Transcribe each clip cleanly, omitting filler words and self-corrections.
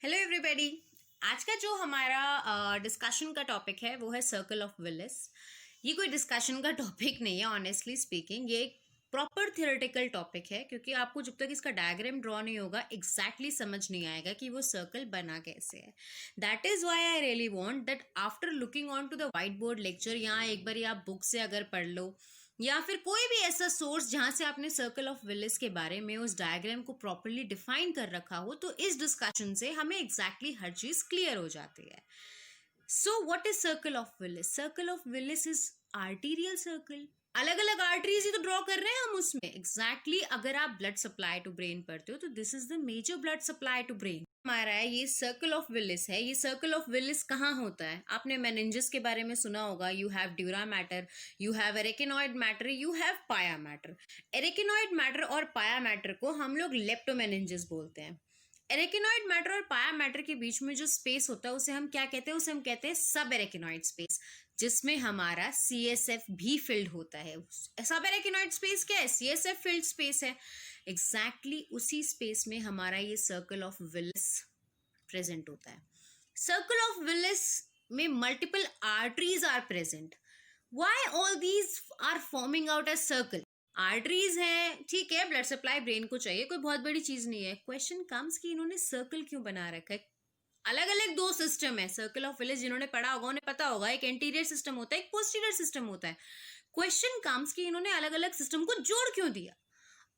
Hello everybody. आज का जो हमारा डिस्कशन का टॉपिक है वो है सर्कल ऑफ विलिस। ये कोई डिस्कशन का टॉपिक नहीं है, ऑनेस्टली स्पीकिंग ये एक प्रॉपर थियोरेटिकल टॉपिक है, क्योंकि आपको जब तक इसका डायग्राम ड्रॉ नहीं होगा एग्जैक्टली समझ नहीं आएगा कि वो सर्कल बना कैसे है। That is why I really want that after looking on to the white board lecture, यहाँ एक बार आप बुक से अगर पढ़ लो या फिर कोई भी ऐसा सोर्स जहां से आपने सर्कल ऑफ विलिस के बारे में उस डायग्राम को प्रॉपरली डिफाइन कर रखा हो, तो इस डिस्कशन से हमें एग्जैक्टली हर चीज क्लियर हो जाती है। So what is circle of Willis? Circle of Willis is arterial circle. अलग अलग आर्टरीज ही तो ड्रॉ कर रहे हैं हम उसमें। एग्जैक्टली अगर आप ब्लड सप्लाई टू ब्रेन पढ़ते हो तो this is the major blood supply to brain हमारा है। ये सर्कल ऑफ विलिस है। ये सर्कल ऑफ विलिस कहाँ होता है? आपने मेनिंजेस के बारे में सुना होगा। You have dura mater, you have arachnoid mater, you have pia mater. Arachnoid mater और पाया मैटर को हम लोग लेप्टोमेनिंजेस बोलते हैं। एरेकिनॉइड मैटर और पाया मैटर के बीच में जो स्पेस होता है उसे हम क्या कहते हैं? उसे हम कहते हैं सब एरेकिनॉइड स्पेस, जिसमें हमारा CSF भी फिल्ड होता है। सब एरेकिनॉइड स्पेस क्या है? CSF फिल्ड स्पेस है। एग्जैक्टली उसी स्पेस में हमारा ये सर्कल ऑफ विलिस प्रेजेंट होता है। सर्कल ऑफ विलिस में multiple arteries are present. Why all these are forming out as circle? Arteries हैं, ठीक है, ब्लड सप्लाई ब्रेन को चाहिए, कोई बहुत बड़ी चीज नहीं है। क्वेश्चन कम्स कि इन्होंने सर्कल क्यों बना रखा है? अलग अलग दो सिस्टम है सर्कल ऑफ विलिस। जिन्होंने पढ़ा होगा उन्हें पता होगा, एक एंटीरियर सिस्टम होता है, एक पोस्टीरियर सिस्टम होता है। क्वेश्चन कम्स कि इन्होंने अलग अलग सिस्टम को जोड़ क्यों दिया?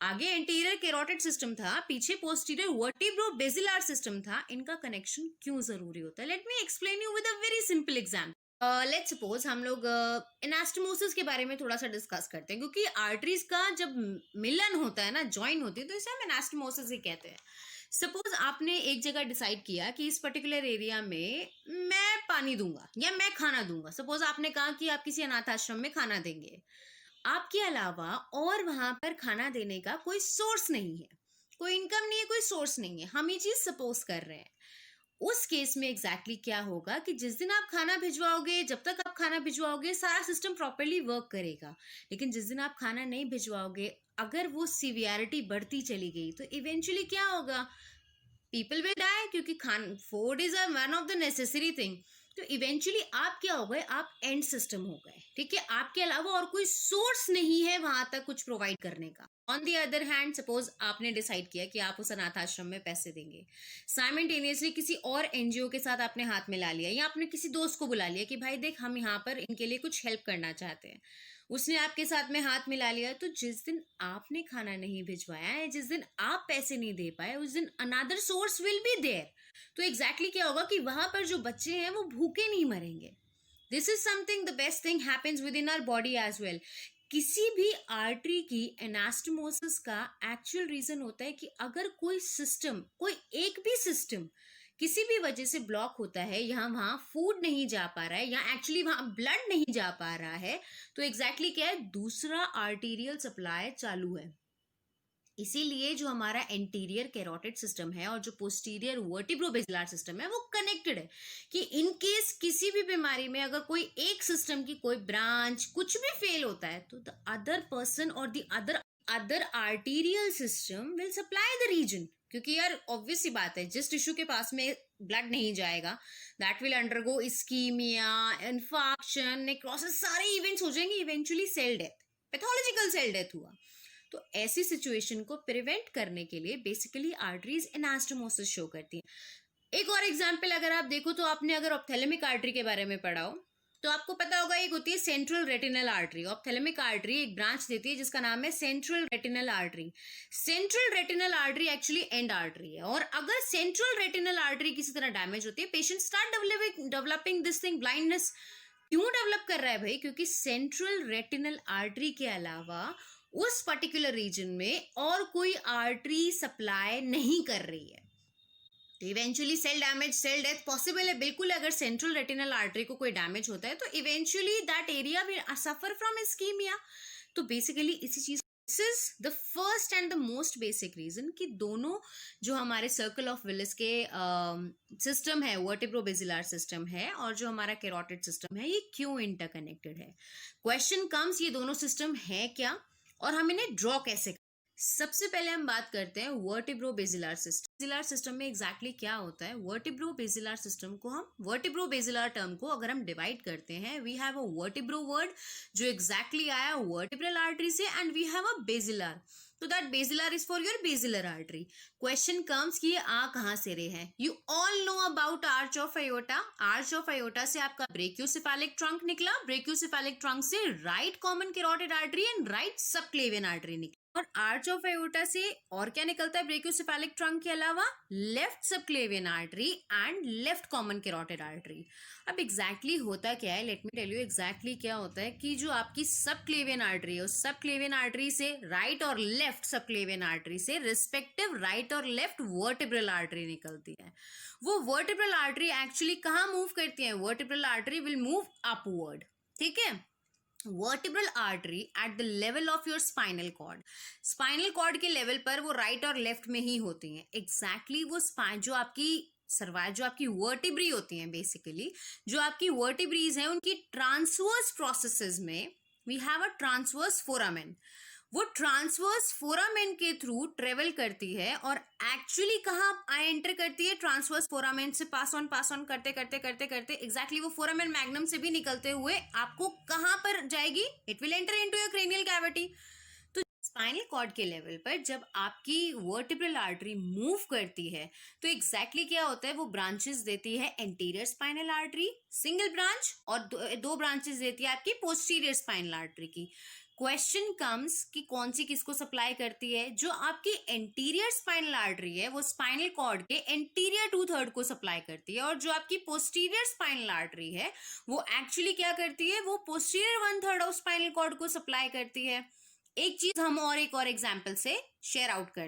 आगे एंटीरियर कैरोटिड सिस्टम था, पीछे पोस्टीरियर वर्टिब्रो बेसिलर सिस्टम था। इनका कनेक्शन क्यों जरूरी होता है? Let me explain you with a very simple example. Let's suppose हम लोग एनास्टोमोसिस के बारे में थोड़ा सा डिस्कस करते हैं, क्योंकि आर्टरीज का जब मिलन होता है ना, ज्वाइन होती है, तो इसे हम एनास्टोमोसिस ही कहते हैं। सपोज आपने एक जगह डिसाइड किया कि इस पर्टिकुलर एरिया में मैं पानी दूंगा या मैं खाना दूंगा। सपोज आपने कहा कि आप किसी अनाथ आश्रम में खाना देंगे। आपके अलावा और वहां पर खाना देने का कोई सोर्स नहीं है, कोई इनकम नहीं है, कोई सोर्स नहीं है। हम ये चीज सपोज कर रहे हैं। उस केस में एग्जैक्टली क्या होगा कि जिस दिन आप खाना भिजवाओगे, जब तक आप खाना भिजवाओगे सारा सिस्टम प्रॉपरली वर्क करेगा। लेकिन जिस दिन आप खाना नहीं भिजवाओगे, अगर वो सीवियरिटी बढ़ती चली गई तो इवेंचुअली क्या होगा? पीपल विल डाई, क्योंकि Khan food is a one of the necessary thing. तो इवेंचुअली आप क्या हो गए? आप एंड सिस्टम हो गए, ठीक है। आपके अलावा और कोई सोर्स नहीं है वहां तक कुछ प्रोवाइड करने का। On the other hand, suppose आपने डिसाइड किया कि आप उस अनाथ आश्रम में पैसे देंगे। साइमल्टेनियसली किसी और NGO के साथ आपने हाथ मिला लिया, या आपने किसी दोस्त को बुला लिया कि भाई देख, हम यहाँ पर इनके लिए कुछ हेल्प करना चाहते हैं। उसने आपके साथ में हाथ मिला लिया। तो जिस दिन आपने खाना नहीं भिजवाया है, जिस दिन आप पैसे नहीं दे पाए, उस दिन another source will be there. तो एग्जैक्टली क्या होगा कि वहां पर जो बच्चे हैं वो भूखे नहीं मरेंगे। This is something, the best thing happens within our body as well. किसी भी आर्टरी की एनास्टोमोसिस का एक्चुअल रीजन होता है कि अगर कोई सिस्टम, कोई एक भी सिस्टम किसी भी वजह से ब्लॉक होता है, यहाँ वहां फूड नहीं जा पा रहा है, या एक्चुअली वहां ब्लड नहीं जा पा रहा है, तो एग्जैक्टली क्या है? दूसरा आर्टीरियल सप्लाई चालू है। इसीलिए जो हमारा एंटीरियर कैरोटिड सिस्टम है और जो पोस्टीरियर वर्टिब्रोबेसिलर सिस्टम है वो कनेक्टेड है, कि इन केस किसी भी बीमारी में अगर कोई एक सिस्टम की कोई ब्रांच कुछ भी फेल होता है, तो द अदर पर्सन और the other arterial system will supply the region. क्योंकि यार ऑब्वियस सी बात है, जिस टिश्यू के पास में ब्लड नहीं जाएगा, that will undergo ischaemia, infarction, necrosis, सारे इवेंट्स हो जाएंगे, eventually cell death, pathological cell death हुआ। तो ऐसी सिचुएशन को प्रिवेंट करने के लिए बेसिकली आर्टरीज एनास्टोमोसिस शो करती हैं। एक और एग्जांपल अगर आप देखो तो आपने अगर ऑप्थेलमिक आर्टरी के बारे में पढ़ा हो तो आपको पता होगा, एक होती है central retinal artery. Ophthalmic artery एक ब्रांच देती है जिसका नाम है central retinal artery. Central retinal artery actually and artery है, और अगर सेंट्रल रेटिनल आर्टरी किसी तरह डैमेज होती है, patient start developing this thing, blindness. क्यों डेवलप कर रहा है भाई? क्योंकि सेंट्रल रेटिनल आर्टरी के अलावा उस पर्टिकुलर रीजन में और कोई आर्टरी सप्लाई नहीं कर रही है। तो eventually cell damage, cell death possible है बिल्कुल। अगर सेंट्रल रेटिनल आर्टरी को कोई डैमेज होता है तो eventually that area will suffer from ischaemia. तो बेसिकली इसी चीज, this is the first and the most basic reason कि दोनों जो हमारे सर्कल ऑफ विलिस के सिस्टम है, वर्टिब्रोबेसिलर सिस्टम है, और जो हमारा कैरोटिड सिस्टम है, ये क्यों इंटरकनेक्टेड है। क्वेश्चन कम्स, ये दोनों सिस्टम है क्या और हम इन्हें ड्रॉ कैसे? सबसे पहले हम बात करते हैं vertebro basilar system. Basilar system में एग्जैक्टली क्या होता है? वर्टिब्रो बेसिलर सिस्टम को हम वर्टिब्रो बेसिलर टर्म को अगर हम डिवाइड करते हैं, we have a vertebro word जो एग्जैक्टली आया वर्टिब्रल आर्टरी से, and we have a basilar, तो that basilar is for your basilar artery. Question comes कि ये आ कहाँ से रहे हैं? You all know about arch of aorta. Arch of aorta से आपका ब्रेकियोसेफेलिक ट्रंक निकला, ब्रेकियोसेफेलिक ट्रंक से right common carotid artery and right subclavian artery निकली। और आर्च ऑफ अयोटा से और क्या निकलता है ब्रेकियोसेफेलिक ट्रंक के अलावा? Left subclavian artery and left common carotid artery. अब एग्जैक्टली होता क्या है, let me tell you exactly क्या होता है कि जो आपकी सबक्लेवियन आर्टरी है, उस सबक्लेवियन आर्टरी से राइट और लेफ्ट सबक्लेवियन आर्टरी से रिस्पेक्टिव राइट और लेफ्ट वर्टिब्रल आर्टरी निकलती है। वो वर्टिब्रल आर्टरी एक्चुअली कहाँ मूव करती है? Vertebral artery will move upward, ठीक है। Vertebral artery at the level of your spinal cord, spinal cord के लेवल पर वो राइट और लेफ्ट में ही होती हैं। एग्जैक्टली वो स्पाइन जो आपकी वर्टिब्री होती हैं, बेसिकली जो आपकी वर्टिब्रीज हैं, उनकी ट्रांसवर्स प्रोसेसेस में we have a transverse foramen. वो ट्रांसवर्स फोरामेन के थ्रू ट्रेवल करती है और एक्चुअली कहाँ एंटर करती है? ट्रांसवर्स फोरामेन से पास ऑन करते करते करते करते एग्जैक्टली वो फोरामेन मैग्नम से भी निकलते हुए आपको कहाँ पर जाएगी? It will enter into your cranial cavity. तो स्पाइनल कॉर्ड के लेवल पर जब आपकी वर्टिब्रल आर्टरी मूव करती है तो एग्जैक्टली क्या होता है? वो ब्रांचेस देती है anterior spinal artery single branch, और दो ब्रांचेस देती है आपकी पोस्टीरियर स्पाइनल आर्टरी की। क्वेश्चन कम्स कि कौन सी किसको सप्लाई करती है? जो आपकी एंटीरियर स्पाइनल आर्टरी है वो स्पाइनल कॉर्ड के एंटीरियर 2/3 को सप्लाई करती है, और जो आपकी पोस्टीरियर स्पाइनल आर्टरी है वो एक्चुअली क्या करती है? वो पोस्टीरियर 1/3 ऑफ स्पाइनल कॉर्ड को सप्लाई करती है। एक चीज हम एक और एग्जाम्पल से शेयर आउट कर,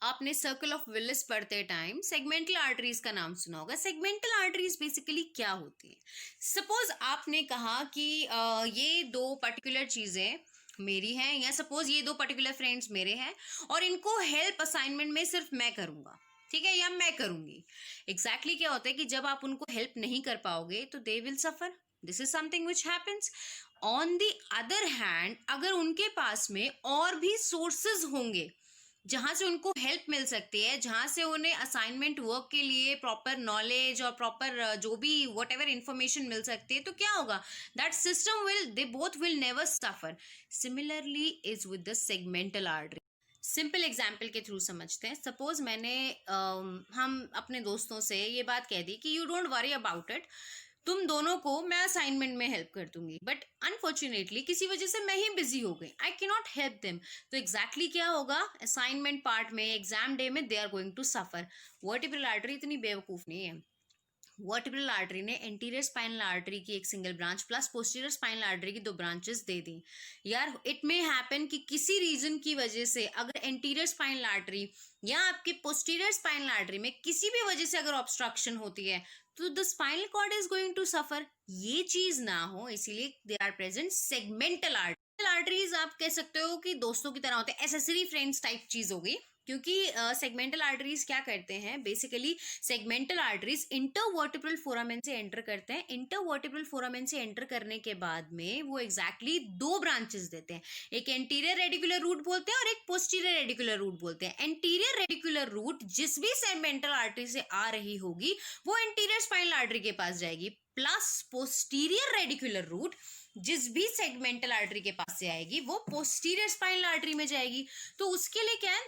आपने सर्कल ऑफ विलिस पढ़ते टाइम सेगमेंटल आर्टरीज का नाम सुना होगा। सेगमेंटल आर्टरीज बेसिकली क्या होती है? सपोज आपने कहा कि ये दो पर्टिकुलर चीजें मेरी हैं, या सपोज ये दो पर्टिकुलर फ्रेंड्स मेरे हैं और इनको हेल्प असाइनमेंट में सिर्फ मैं करूंगा, ठीक है, या मैं करूंगी। एग्जैक्टली क्या होता है कि जब आप उनको हेल्प नहीं कर पाओगे तो they will suffer. This is something which happens. On the other hand, अगर उनके पास में और भी सोर्सेज होंगे जहां से उनको हेल्प मिल सकती है, जहां से उन्हें असाइनमेंट वर्क के लिए प्रॉपर नॉलेज और प्रॉपर जो भी वट एवर इंफॉर्मेशन मिल सकती है, तो क्या होगा? That system will, they both will never suffer. Similarly is with the segmental artery. Simple example के थ्रू समझते हैं। सपोज मैंने हम अपने दोस्तों से ये बात कह दी कि you don't worry about it, तुम दोनों को मैं असाइनमेंट में हेल्प कर दूंगी, बट अनफॉर्चुनेटली किसी वजह से मैं ही बिजी हो गई, I can not help them. तो एग्जैक्टली क्या होगा? असाइनमेंट पार्ट में, एग्जाम डे में they are going to suffer. Vertebral artery इतनी बेवकूफ नहीं है। वर्टिब्रल आर्टरी ने एंटीरियर स्पाइनल आर्टरी की एक single branch plus posterior spinal artery की 2 ब्रांचेस दे दी। यार इट मे हैपन कि किसी रीजन की वजह से अगर एंटीरियर स्पाइनल आर्टरी या आपके पोस्टीरियर स्पाइनल आर्टरी में किसी भी वजह से अगर ऑब्स्ट्रक्शन होती है तो the spinal cord is going to suffer. ये चीज ना हो इसलिए they are present segmental artery. Arteries आप कह सकते हो कि दोस्तों की तरह होते हैं, एसेसरी फ्रेंड्स टाइप चीज हो गई, क्योंकि सेगमेंटल आर्टरीज क्या करते हैं? Basically segmental arteries intervertebral foramen से एंटर करते हैं। इंटरवर्टिब्रल फोरामेन से एंटर करने के बाद में वो एग्जैक्टली 2 ब्रांचेस देते हैं, एक एंटीरियर रेडिकुलर रूट बोलते हैं और एक पोस्टीरियर रेडिकुलर रूट बोलते हैं। एंटीरियर रेडिकुलर रूट जिस भी सेगमेंटल आर्टरी से आ रही होगी वो एंटीरियर स्पाइनल आर्टरी के पास जाएगी, प्लस पोस्टीरियर रेडिकुलर रूट जिस भी सेगमेंटल आर्टरी के पास से आएगी वो पोस्टीरियर स्पाइनल आर्टरी में जाएगी। तो उसके लिए क्या है?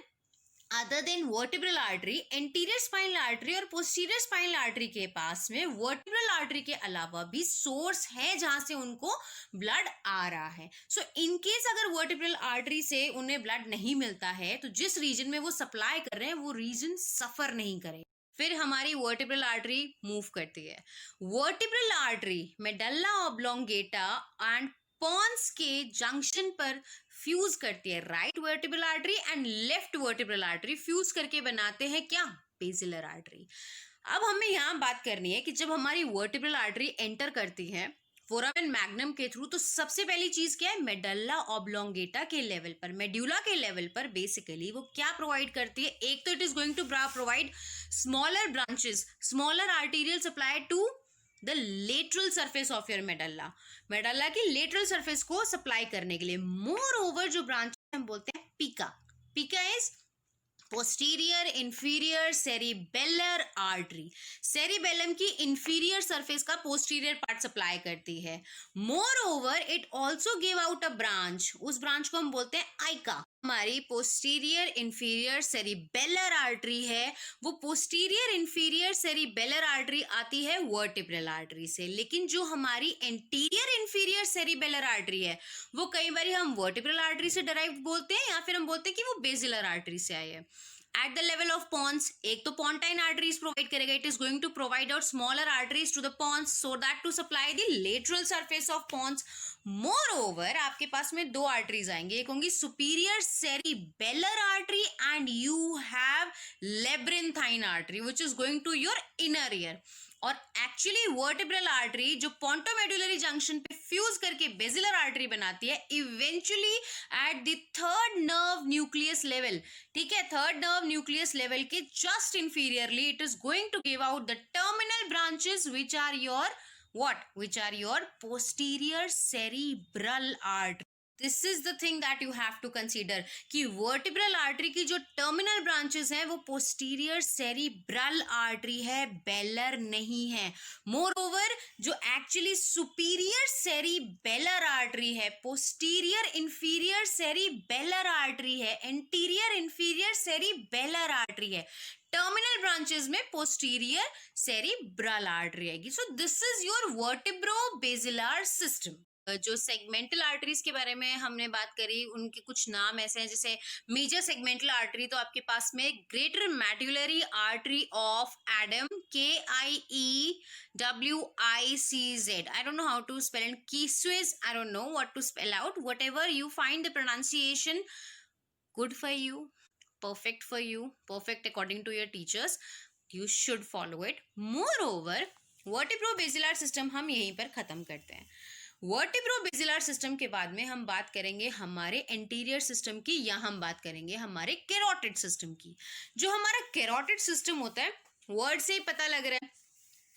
Other than vertebral artery, anterior spinal artery और पोस्टीरियर स्पाइनल आर्टरी के पास में वर्टिब्रल आर्टरी के अलावा भी सोर्स है जहां से उनको ब्लड आ रहा है। सो इन केस अगर वर्टिब्रल आर्टरी से उन्हें ब्लड नहीं मिलता है तो जिस रीजन में वो सप्लाई कर रहे हैं वो रीजन सफर नहीं करे। फिर हमारी वर्टिब्रल आर्टरी मूव करती है। Vertebral artery medulla oblongata and pons के जंक्शन पर फ्यूज करती है। Right vertebral artery and left vertebral artery fuse करके बनाते हैं क्या? Basilar artery. अब हमें यहाँ बात करनी है कि जब हमारी वर्टिब्रल आर्टरी एंटर करती है फोरामेन मैग्नम के थ्रू, तो सबसे पहली चीज क्या है? मेडल्ला ऑब्लोंगेटा के लेवल पर, मेड्यूला के लेवल पर बेसिकली वो क्या प्रोवाइड करती है? एक तो it is going to provide smaller branches, smaller arterial supply to the lateral surface of your medulla, medulla की लेटरल सरफेस को सप्लाई करने के लिए। मोर ओवर जो ब्रांच हम बोलते हैं पीका, PICA is posterior inferior cerebellar artery, cerebellum की इंफीरियर सरफेस का पोस्टीरियर पार्ट सप्लाई करती है. More over it also give out a branch, उस ब्रांच को हम बोलते हैं आइका. हमारी पोस्टीरियर इंफीरियर सेरिबेलर आर्टरी है, वो पोस्टीरियर इंफीरियर सेरिबेलर आर्टरी आती है वर्टिब्रल आर्टरी से. लेकिन जो हमारी एंटीरियर इंफीरियर सेरिबेलर आर्टरी है वो कई बार हम वर्टिब्रल आर्टरी से डराइव बोलते हैं या फिर हम बोलते हैं कि वो बेसिलर आर्टरी से आई है. At the level of pons, एक तो पॉन्टाइन आर्टरीज प्रोवाइड करेगा, it is going to provide out smaller arteries to the pons so that to supply the lateral surface of pons. Moreover आपके पास में दो आर्टरीज आएंगे, एक होंगी superior cerebellar artery and you have labyrinthine artery which is going to your inner ear. और actually vertebral artery जो pontomedullary junction पे फ्यूज करके बेसिलर आर्टरी बनाती है eventually at the third nerve nucleus level. ठीक है, थर्ड नर्व न्यूक्लियस लेवल के just inferiorly it is going to give out the terminal branches which are your which are your posterior cerebral artery. This is the thing that you have to consider कि vertebral artery की जो terminal branches हैं वो posterior cerebral artery है, baler नहीं है. Moreover जो actually superior cerebellar artery है, posterior inferior cerebellar artery है, anterior inferior cerebellar artery है, टर्मिनल ब्रांचेस में पोस्टीरियर सेरिब्रल आर्टरी आएगी. सो this is your vertebro-basilar system. जो सेगमेंटल आर्टरीज के बारे में हमने बात करी, उनके कुछ नाम ऐसे हैं जैसे मेजर सेगमेंटल आर्टरी तो आपके पास में greater medullary artery of Adam, KIEWICZ. I don't know how to spell it. Keeswes, I don't know what to spell out. Whatever you find the pronunciation good for you, perfect for you, perfect according to your teachers, you should follow it. Moreover vertebro-basilar system हम यहीं पर खत्म करते हैं. Vertebro-basilar system के बाद में हम बात करेंगे हमारे एंटीरियर सिस्टम की, या हम बात करेंगे हमारे कैरोटिड सिस्टम की. जो हमारा कैरोटिड सिस्टम होता है, वर्ड से ही पता लग रहा है,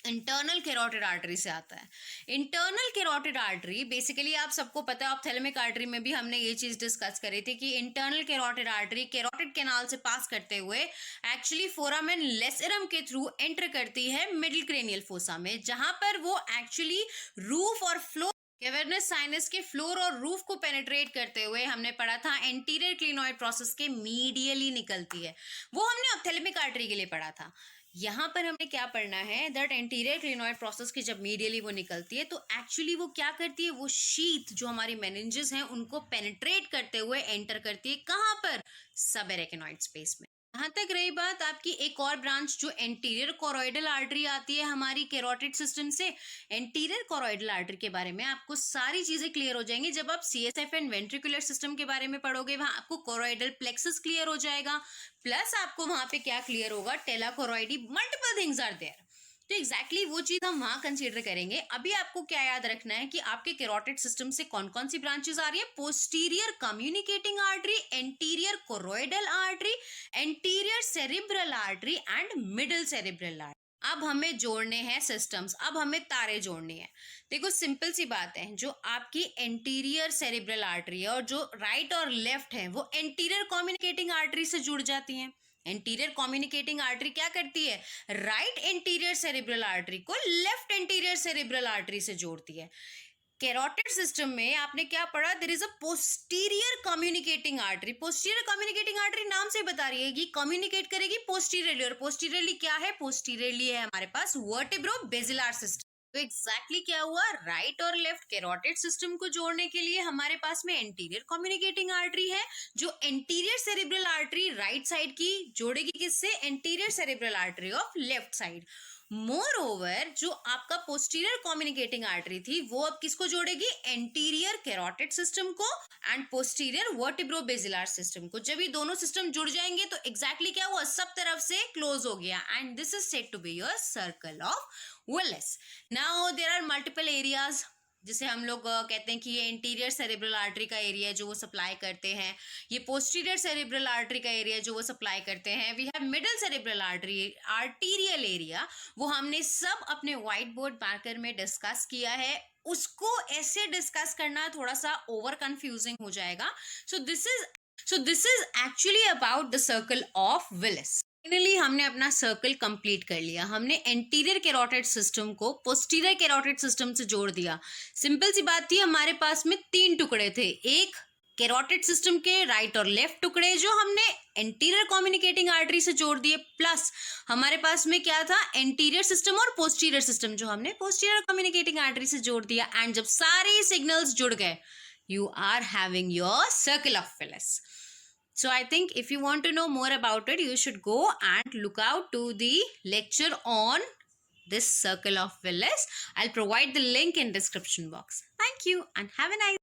इंटरनल कैरोटिड आर्टरी से आता है. इंटरनल कैरोटिड आर्टरी बेसिकली आप सबको पता है, ऑप्थेल्मिक आर्टरी में भी हमने ये चीज डिस्कस करी थी कि internal carotid artery carotid canal से पास करते हुए एक्चुअली फोरामेन लेसरम के थ्रू एंटर करती है मिडिल क्रेनियल फोसा में, जहां पर वो एक्चुअली रूफ और फ्लोर कैवर्नस साइनस के फ्लोर और रूफ को पेनिट्रेट करते हुए हमने पढ़ा था एंटीरियर क्लिनॉइड प्रोसेस के मीडियली निकलती है. वो हमने ऑप्थेल्मिक आर्टरी के लिए पढ़ा था. यहाँ पर हमने क्या पढ़ना है, दैट एंटीरियर क्लिनॉइड प्रोसेस की जब मीडियली वो निकलती है तो एक्चुअली वो क्या करती है, वो शीथ जो हमारी मेनिंजेस हैं उनको पेनिट्रेट करते हुए एंटर करती है. कहाँ पर, सबएरेकिनॉइड स्पेस में. यहाँ तक रही बात आपकी एक और ब्रांच जो एंटीरियर कोरोइडल आर्टरी आती है हमारी कैरोटिड सिस्टम से. एंटीरियर कोरोइडल आर्टरी के बारे में आपको सारी चीजें क्लियर हो जाएंगी जब आप CSF एंड वेंट्रिकुलर सिस्टम के बारे में पढ़ोगे. वहां आपको कोरोइडल प्लेक्सस क्लियर हो जाएगा, प्लस आपको वहां पे क्या क्लियर होगा, टेला कोरोइडी, मल्टीपल थिंग्स आर देयर. तो एग्जैक्टली वो चीज हम वहां कंसीडर करेंगे. अभी आपको क्या याद रखना है कि आपके कैरोटिड सिस्टम से कौन कौन सी ब्रांचेस आ रही है, posterior communicating artery, anterior choroidal artery, anterior cerebral artery and middle cerebral artery. अब हमें जोड़ने हैं सिस्टम्स, अब हमें तारे जोड़ने हैं. देखो सिंपल सी बात है, जो आपकी एंटीरियर सेरिब्रल आर्टरी है और जो राइट और लेफ्ट है वो एंटीरियर कम्युनिकेटिंग आर्टरी से जुड़ जाती हैं. एंटीरियर कम्युनिकेटिंग आर्टरी क्या करती है, राइट एंटीरियर सेरिब्रल आर्टरी को लेफ्ट एंटीरियर सेरिब्रल आर्टरी से जोड़ती है. कैरोटिड सिस्टम में आपने क्या पढ़ा, there is a posterior communicating artery. Posterior communicating artery नाम से बता रही है कि कम्युनिकेट करेगी पोस्टीरियरली, और पोस्टीरियरली क्या है, पोस्टीरियरली है हमारे पास वर्टिब्रो-बेसिलर सिस्टम. तो एग्जैक्टली क्या हुआ, राइट और लेफ्ट कैरोटिड सिस्टम को जोड़ने के लिए हमारे पास में एंटीरियर कम्युनिकेटिंग आर्टरी है, जो anterior cerebral artery right side की जोड़ेगी किससे, anterior cerebral artery of left side. More over जो आपका पोस्टीरियर कम्युनिकेटिंग आर्टरी थी वो अब किसको जोड़ेगी, एंटीरियर कैरोटिड सिस्टम को एंड पोस्टीरियर वर्टिब्रो-बेसिलर सिस्टम को. जब ये दोनों सिस्टम जुड़ जाएंगे तो एग्जैक्टली क्या हुआ, सब तरफ से क्लोज हो गया, and this is said to be your circle of Willis. Now there are multiple areas, जिसे हम लोग कहते हैं कि ये इंटीरियर सेरिब्रल आर्टरी का एरिया है जो वो सप्लाई करते हैं, ये पोस्टीरियर सेरिब्रल आर्टरी का एरिया जो वो सप्लाई करते हैं. We have middle cerebral artery, arterial area, वो हमने सब अपने व्हाइट बोर्ड मार्कर में डिस्कस किया है. उसको ऐसे डिस्कस करना थोड़ा सा ओवर कंफ्यूजिंग हो जाएगा. So so this is actually about the circle of Willis. Finally हमने अपना सर्कल कंप्लीट कर लिया. हमने एंटीरियर कैरोटिड सिस्टम को पोस्टीरियर कैरोटिड सिस्टम से जोड़ दिया. सिंपल सी बात थी, हमारे पास में 3 टुकड़े थे. एक कैरोटिड सिस्टम के राइट और लेफ्ट टुकड़े जो हमने एंटीरियर कम्युनिकेटिंग आर्टरी से जोड़ दिए, प्लस हमारे पास में क्या था, एंटीरियर सिस्टम और पोस्टीरियर सिस्टम जो हमने पोस्टीरियर कम्युनिकेटिंग आर्टरी से जोड़ दिया. एंड जब सारे सिग्नल्स जुड़ गए, you are having your circle of Willis. So I think if you want to know more about it, you should go and look out to the lecture on this circle of Willis. I'll provide the link in description box. Thank you and have a nice